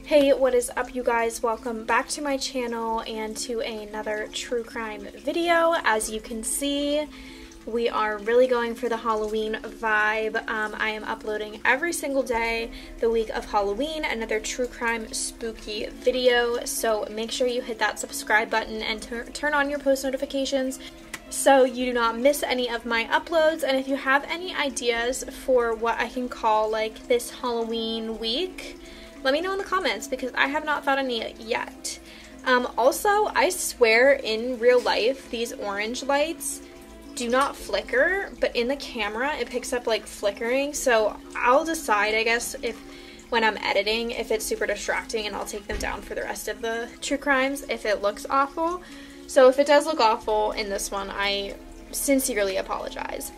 Hey, what is up, you guys? Welcome back to my channel and to another true crime video. As you can see, we are really going for the Halloween vibe. I am uploading every single day the week of Halloween, another true crime spooky video. So make sure you hit that subscribe button and turn on your post notifications so you do not miss any of my uploads. And if you have any ideas for what I can call like this Halloween week, let me know in the comments because I have not thought any yet. Also, I swear in real life these orange lights do not flicker, but in the camera it picks up like flickering, so I'll decide, I guess, if when I'm editing if it's super distracting, and I'll take them down for the rest of the true crimes if it looks awful. So if it does look awful in this one, I sincerely apologize.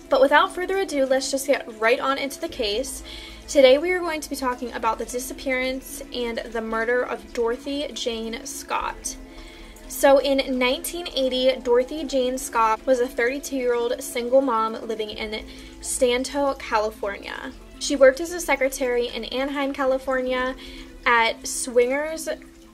But without further ado, let's just get right on into the case. Today we are going to be talking about the disappearance and the murder of Dorothy Jane Scott. So in 1980, Dorothy Jane Scott was a 32-year-old single mom living in Stanton, California. She worked as a secretary in Anaheim, California at Swingers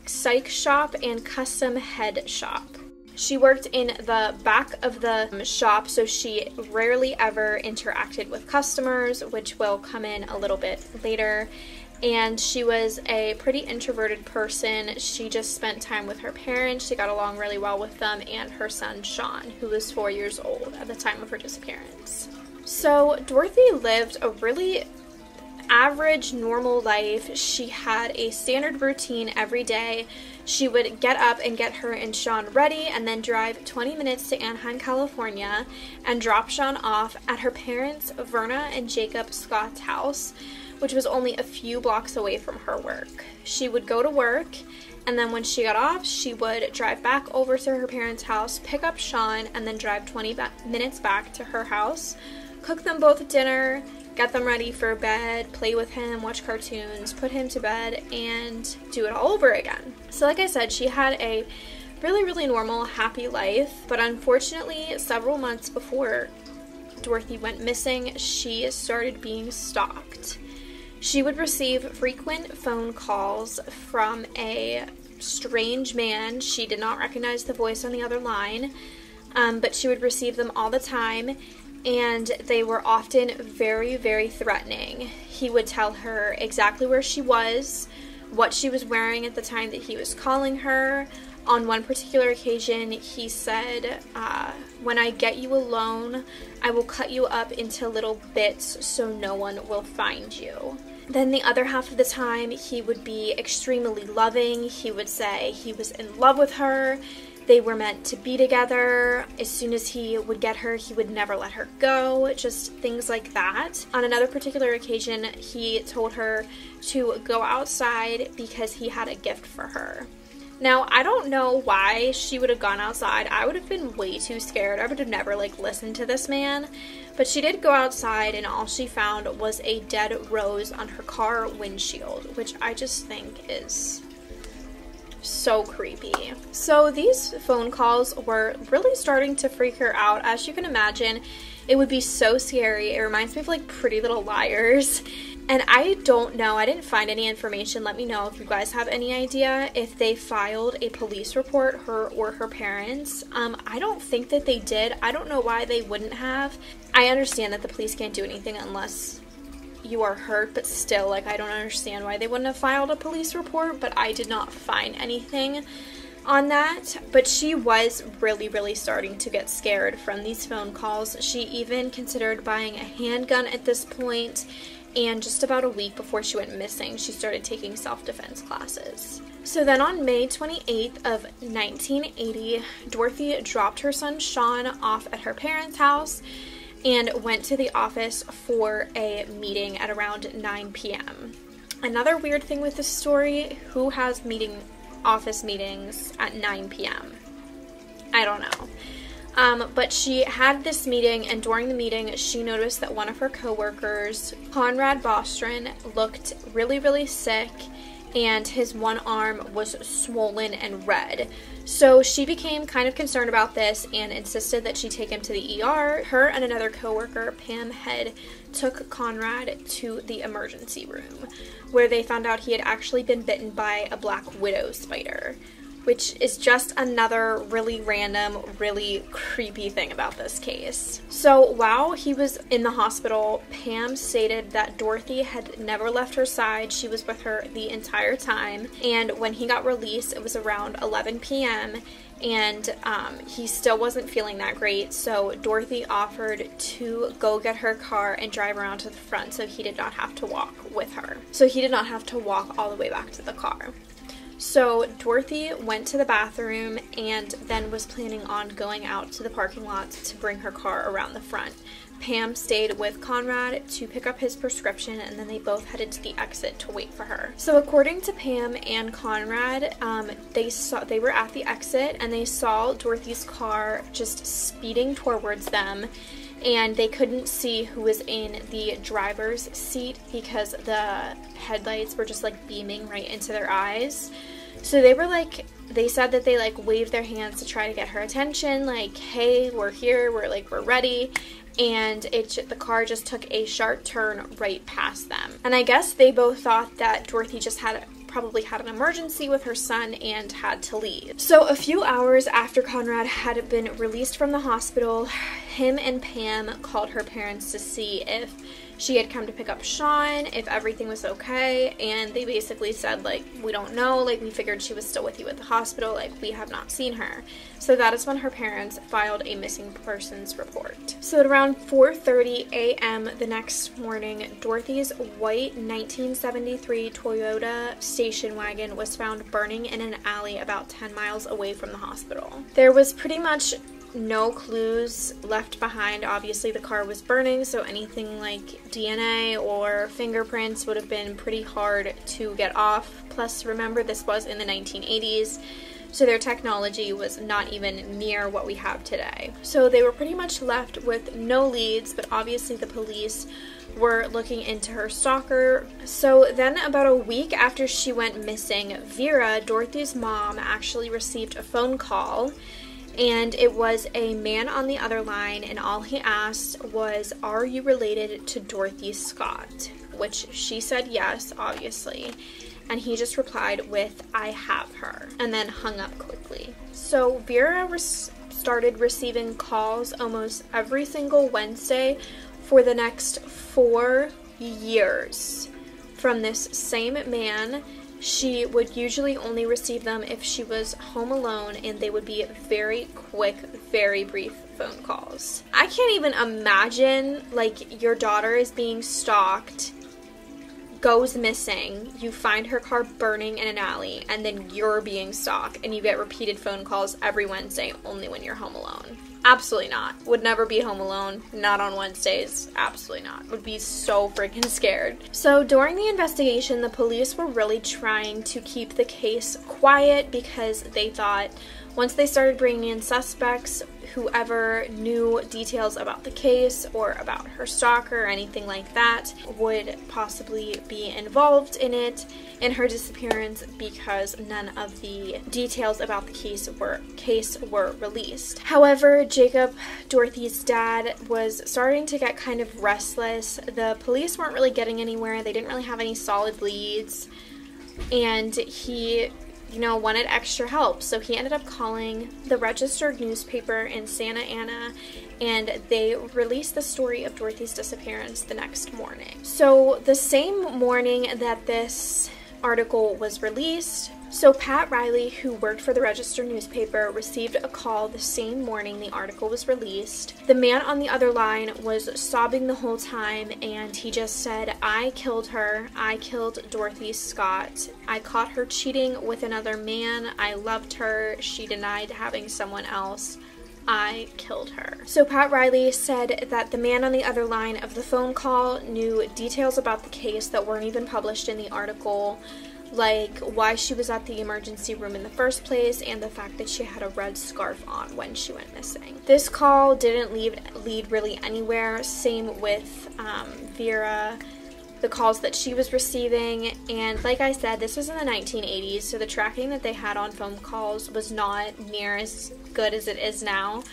Psych Shop and Custom Head Shop. She worked in the back of the shop, so she rarely ever interacted with customers, which will come in a little bit later. And she was a pretty introverted person. She just spent time with her parents. She got along really well with them and her son Sean, who was 4 years old at the time of her disappearance. So Dorothy lived a really average, normal life. She had a standard routine every day. She would get up and get her and Sean ready and then drive 20 minutes to Anaheim, California and drop Sean off at her parents' Verna and Jacob Scott's house, which was only a few blocks away from her work. She would go to work, and then when she got off, she would drive back over to her parents' house, pick up Sean, and then drive 20 minutes back to her house, cook them both dinner, get them ready for bed, play with him, watch cartoons, put him to bed, and do it all over again. So like I said, she had a really normal, happy life, but unfortunately, several months before Dorothy went missing, she started being stalked. She would receive frequent phone calls from a strange man. She did not recognize the voice on the other line, but she would receive them all the time, and they were often very threatening. He would tell her exactly where she was, what she was wearing at the time that he was calling her. On one particular occasion, he said, when I get you alone, I will cut you up into little bits so no one will find you. Then the other half of the time, he would be extremely loving. He would say he was in love with her. They were meant to be together. As soon as he would get her, he would never let her go. Just things like that. On another particular occasion, he told her to go outside because he had a gift for her. Now, I don't know why she would have gone outside. I would have been way too scared. I would have never, listened to this man. But she did go outside, and all she found was a dead rose on her car windshield, which I just think is so creepy. So these phone calls were really starting to freak her out. As you can imagine, it would be so scary. It reminds me of Pretty Little Liars. And I don't know, I didn't find any information. Let me know if you guys have any idea if they filed a police report, her or her parents. I don't think that they did. I don't know why they wouldn't have. I understand that the police can't do anything unless you are hurt, but still, I don't understand why they wouldn't have filed a police report, but I did not find anything on that. But she was really starting to get scared from these phone calls. She even considered buying a handgun at this point. And just about a week before she went missing, she started taking self-defense classes. So then on May 28th of 1980, Dorothy dropped her son Sean off at her parents' house and went to the office for a meeting at around 9 p.m. Another weird thing with this story, who has office meetings at 9 p.m.? I don't know. But she had this meeting, and during the meeting, she noticed that one of her coworkers, Conrad Bostron, looked really sick, and his one arm was swollen and red. So she became kind of concerned about this and insisted that she take him to the ER. Her and another coworker, Pam Head, took Conrad to the emergency room, where they found out he had actually been bitten by a black widow spider, which is just another really random, really creepy thing about this case. So while he was in the hospital, Pam stated that Dorothy had never left her side. She was with her the entire time. And when he got released, it was around 11 p.m. and he still wasn't feeling that great. So Dorothy offered to go get her car and drive around to the front so he did not have to walk with her. So he did not have to walk all the way back to the car. So Dorothy went to the bathroom and then was planning on going out to the parking lot to bring her car around the front. Pam stayed with Conrad to pick up his prescription, and then they both headed to the exit to wait for her. So according to Pam and Conrad, they were at the exit and they saw Dorothy's car just speeding towards them, and they couldn't see who was in the driver's seat because the headlights were just like beaming right into their eyes. So they said that they like waved their hands to try to get her attention, like, hey, we're here, we're ready. And the car just took a sharp turn right past them. And I guess they both thought that Dorothy just probably had an emergency with her son and had to leave. So a few hours after Conrad had been released from the hospital, him and Pam called her parents to see if she had come to pick up Sean, if everything was okay, and they basically said, like, we don't know, like, we figured she was still with you at the hospital, like, we have not seen her. So that is when her parents filed a missing persons report. So at around 4:30 a.m. the next morning, Dorothy's white 1973 Toyota station wagon was found burning in an alley about 10 miles away from the hospital. There was pretty much no clues left behind. Obviously the car was burning, so anything like DNA or fingerprints would have been pretty hard to get off. Plus, remember, this was in the 1980s, so their technology was not even near what we have today. So they were pretty much left with no leads, but obviously the police were looking into her stalker. So then about a week after she went missing, Vera, Dorothy's mom, actually received a phone call, and it was a man on the other line, and all he asked was, are you related to Dorothy Scott? Which she said yes, obviously, and he just replied with, I have her, and then hung up quickly. So Vera started receiving calls almost every single Wednesday for the next 4 years from this same man. She would usually only receive them if she was home alone, and they would be very quick, very brief phone calls. I can't even imagine, like, your daughter is being stalked, goes missing, you find her car burning in an alley, and then you're being stalked, and you get repeated phone calls every Wednesday only when you're home alone. Absolutely not. Would never be home alone. Not on Wednesdays. Absolutely not. Would be so freaking scared. So during the investigation, the police were really trying to keep the case quiet because they thought once they started bringing in suspects, whoever knew details about the case or about her stalker or anything like that would possibly be involved in her disappearance, because none of the details about the case were released. However, Jacob, Dorothy's dad, was starting to get kind of restless. The police weren't really getting anywhere. They didn't really have any solid leads, and he wanted extra help. So he ended up calling the registered newspaper in Santa Ana, and they released the story of Dorothy's disappearance the next morning. So the same morning that this article was released, so Pat Riley, who worked for the registered newspaper, received a call the same morning the article was released. The man on the other line was sobbing the whole time, and he just said, I killed her. I killed Dorothy Scott. I caught her cheating with another man. I loved her. She denied having someone else. I killed her. So Pat Riley said that the man on the other line of the phone call knew details about the case that weren't even published in the article, like why she was at the emergency room in the first place and the fact that she had a red scarf on when she went missing. This call didn't lead really anywhere. Same with Vera the calls that she was receiving. And like I said, this was in the 1980s, so the tracking that they had on phone calls was not near as good as it is now.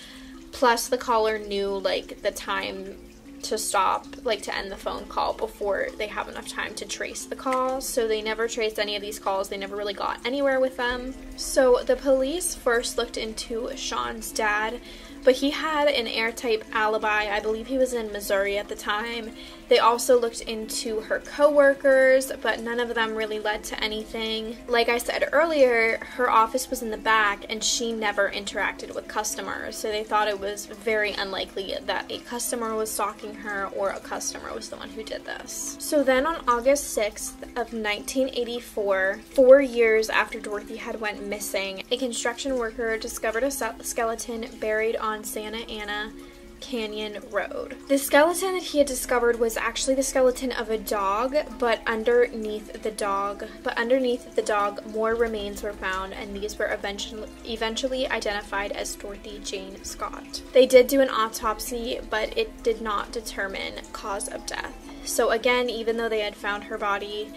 Plus, the caller knew, like, the time to stop, like, to end the phone call before they have enough time to trace the call. So they never traced any of these calls. They never really got anywhere with them. So the police first looked into Sean's dad, but he had an airtight alibi. I believe he was in Missouri at the time. They also looked into her co-workers, but none of them really led to anything. Like I said earlier, her office was in the back and she never interacted with customers, so they thought it was very unlikely that a customer was stalking her or a customer was the one who did this. So then on August 6th of 1984, 4 years after Dorothy had went missing, a construction worker discovered a skeleton buried on Santa Ana Canyon Road. The skeleton that he had discovered was actually the skeleton of a dog, but underneath the dog more remains were found, and these were eventually identified as Dorothy Jane Scott. They did do an autopsy, but it did not determine cause of death. So again, even though they had found her body,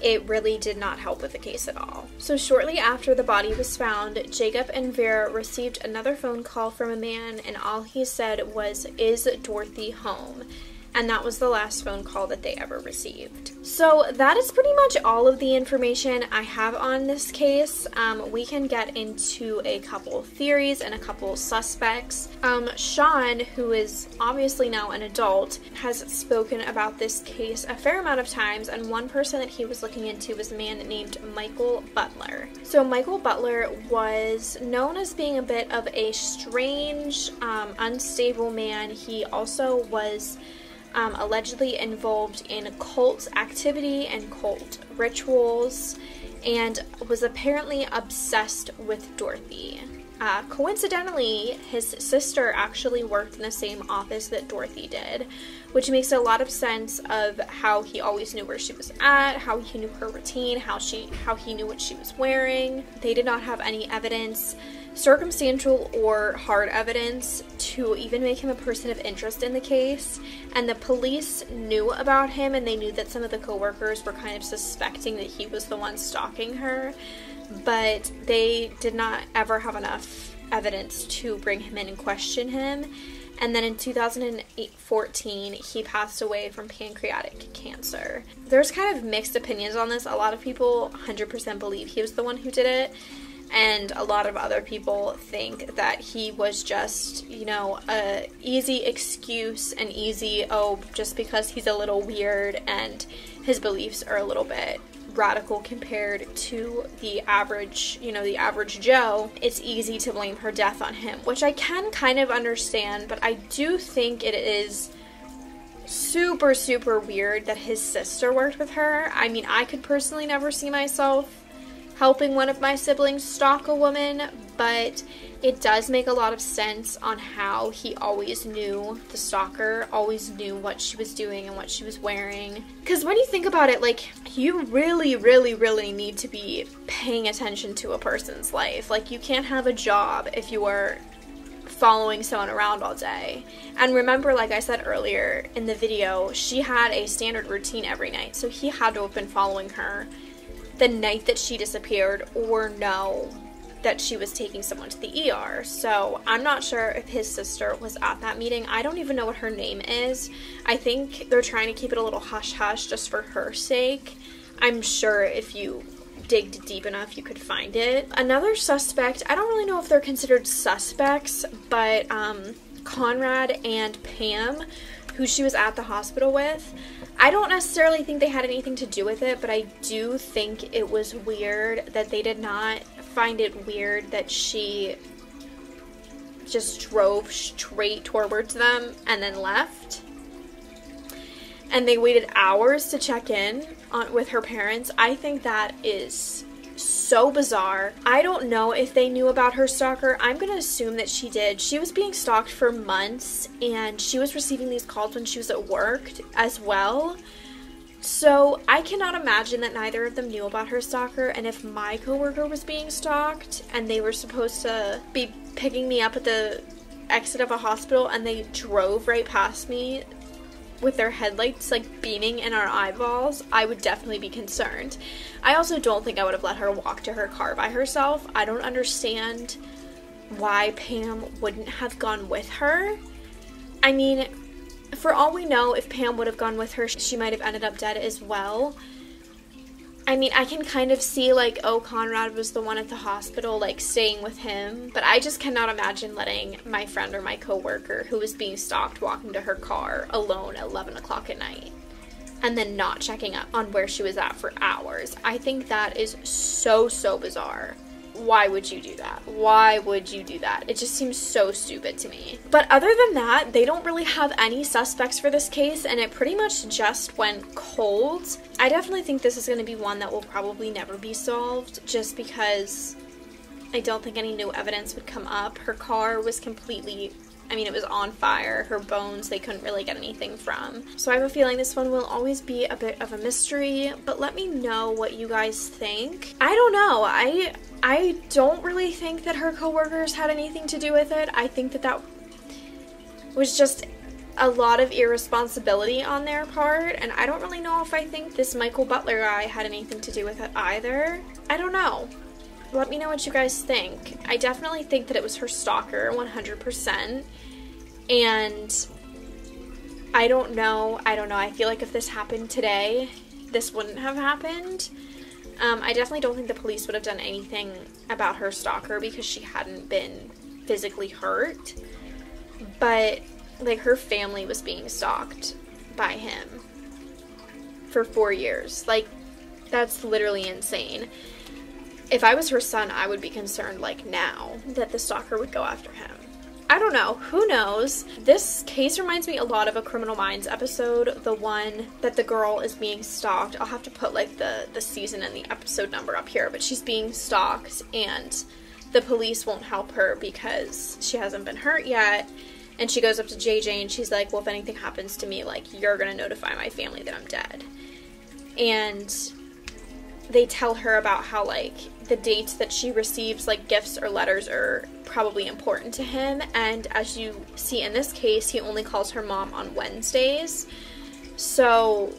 it really did not help with the case at all. So shortly after the body was found, Jacob and Vera received another phone call from a man, and all he said was, "Is Dorothy home?" And that was the last phone call that they ever received. So that is pretty much all of the information I have on this case. We can get into a couple theories and a couple suspects. Sean, who is obviously now an adult, has spoken about this case a fair amount of times, and one person that he was looking into was a man named Michael Butler. So Michael Butler was known as being a bit of a strange, unstable man. He also was allegedly involved in cult activity and cult rituals, and was apparently obsessed with Dorothy. Coincidentally, his sister actually worked in the same office that Dorothy did, which makes a lot of sense of how he always knew where she was at, how he knew her routine, how he knew what she was wearing. They did not have any evidence, circumstantial or hard evidence, to even make him a person of interest in the case, and the police knew about him, and they knew that some of the co-workers were kind of suspecting that he was the one stalking her, but they did not ever have enough evidence to bring him in and question him. And then in 2014, he passed away from pancreatic cancer. There's kind of mixed opinions on this. A lot of people 100% believe he was the one who did it, and a lot of other people think that he was just, you know, a easy excuse, an easy, oh, just because he's a little weird and his beliefs are a little bit radical compared to the average, you know, the average Joe, it's easy to blame her death on him, which I can kind of understand, but I do think it is super, super weird that his sister worked with her. I mean, I could personally never see myself helping one of my siblings stalk a woman, but it does make a lot of sense on how he always knew, the stalker always knew what she was doing and what she was wearing. Because when you think about it, like, you really, really, really need to be paying attention to a person's life. Like, you can't have a job if you are following someone around all day. And remember, like I said earlier in the video, she had a standard routine every night, so he had to have been following her the night that she disappeared, or know that she was taking someone to the ER. So I'm not sure if his sister was at that meeting. I don't even know what her name is. I think they're trying to keep it a little hush-hush just for her sake. I'm sure if you digged deep enough you could find it. Another suspect, I don't really know if they're considered suspects, but Conrad and Pam, who she was at the hospital with, I don't necessarily think they had anything to do with it, but I do think it was weird that they did not find it weird that she just drove straight towards them and then left. And they waited hours to check in with her parents. I think that is so bizarre. I don't know if they knew about her stalker. I'm gonna assume that she did. She was being stalked for months, and she was receiving these calls when she was at work as well. So I cannot imagine that neither of them knew about her stalker, and if my coworker was being stalked and they were supposed to be picking me up at the exit of a hospital and they drove right past me, with their headlights like beaming in our eyeballs, I would definitely be concerned. I also don't think I would have let her walk to her car by herself. I don't understand why Pam wouldn't have gone with her. I mean, for all we know, if Pam would have gone with her, she might have ended up dead as well. I mean, I can kind of see, like, oh, Conrad was the one at the hospital, like, staying with him. But I just cannot imagine letting my friend or my coworker who was being stalked walking to her car alone at 11 o'clock at night. And then not checking up on where she was at for hours. I think that is so, so bizarre. Why would you do that? Why would you do that? It just seems so stupid to me. But other than that, they don't really have any suspects for this case, and it pretty much just went cold. I definitely think this is going to be one that will probably never be solved, just because I don't think any new evidence would come up. Her car was completely, I mean, it was on fire. Her bones, they couldn't really get anything from. So I have a feeling this one will always be a bit of a mystery, but let me know what you guys think. I don't know. I don't really think that her coworkers had anything to do with it. I think that that was just a lot of irresponsibility on their part, and I don't really know if I think this Michael Butler guy had anything to do with it either. I don't know. Let me know what you guys think. I definitely think that it was her stalker, 100%. And I don't know. I feel like if this happened today, this wouldn't have happened. I definitely don't think the police would have done anything about her stalker because she hadn't been physically hurt. But, like, her family was being stalked by him for 4 years. Like, that's literally insane. If I was her son, I would be concerned, like, now that the stalker would go after him. I don't know. Who knows? This case reminds me a lot of a Criminal Minds episode, the one that the girl is being stalked. I'll have to put, like, the season and the episode number up here, but she's being stalked, and the police won't help her because she hasn't been hurt yet. And she goes up to JJ, and she's like, well, if anything happens to me, like, you're gonna notify my family that I'm dead. And they tell her about how, like, the dates that she receives, like, gifts or letters are probably important to him, and as you see in this case, he only calls her mom on Wednesdays. So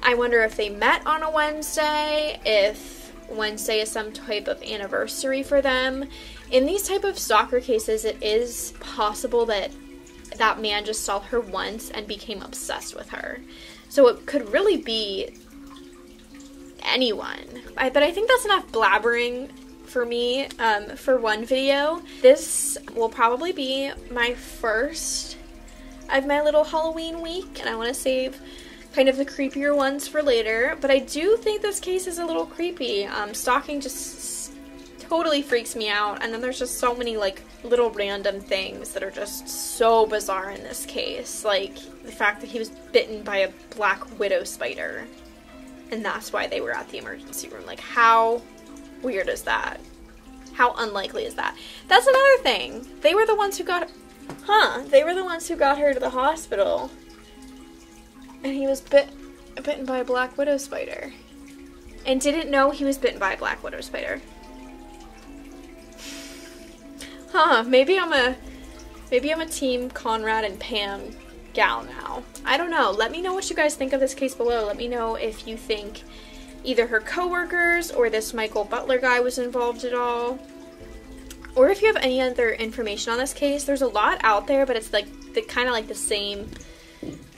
I wonder if they met on a Wednesday, if Wednesday is some type of anniversary for them. In these type of stalker cases, it is possible that that man just saw her once and became obsessed with her. So it could really be anyone. But I think that's enough blabbering for me for one video. This will probably be my first of my little Halloween week, and I want to save kind of the creepier ones for later, but I do think this case is a little creepy. Stalking just totally freaks me out, and then there's just so many, like, little random things that are just so bizarre in this case, like the fact that he was bitten by a black widow spider, and that's why they were at the emergency room. Like, how weird is that? How unlikely is that? That's another thing. They were the ones who got, they were the ones who got her to the hospital. And he was bitten by a black widow spider. And didn't know he was bitten by a black widow spider. Maybe I'm a team Conrad and Pam gal now. I don't know. Let me know what you guys think of this case below. Let me know if you think either her coworkers or this Michael Butler guy was involved at all. Or if you have any other information on this case. There's a lot out there, but it's like kind of like the same,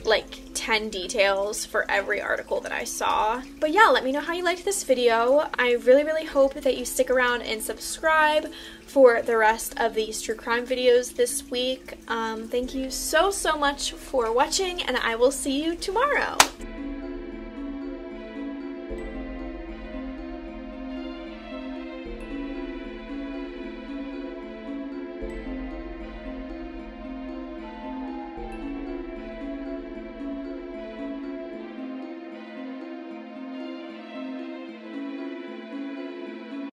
like, 10 details for every article that I saw. But yeah, let me know how you liked this video. I really, really hope that you stick around and subscribe for the rest of these true crime videos this week. Thank you so, so much for watching, and I will see you tomorrow.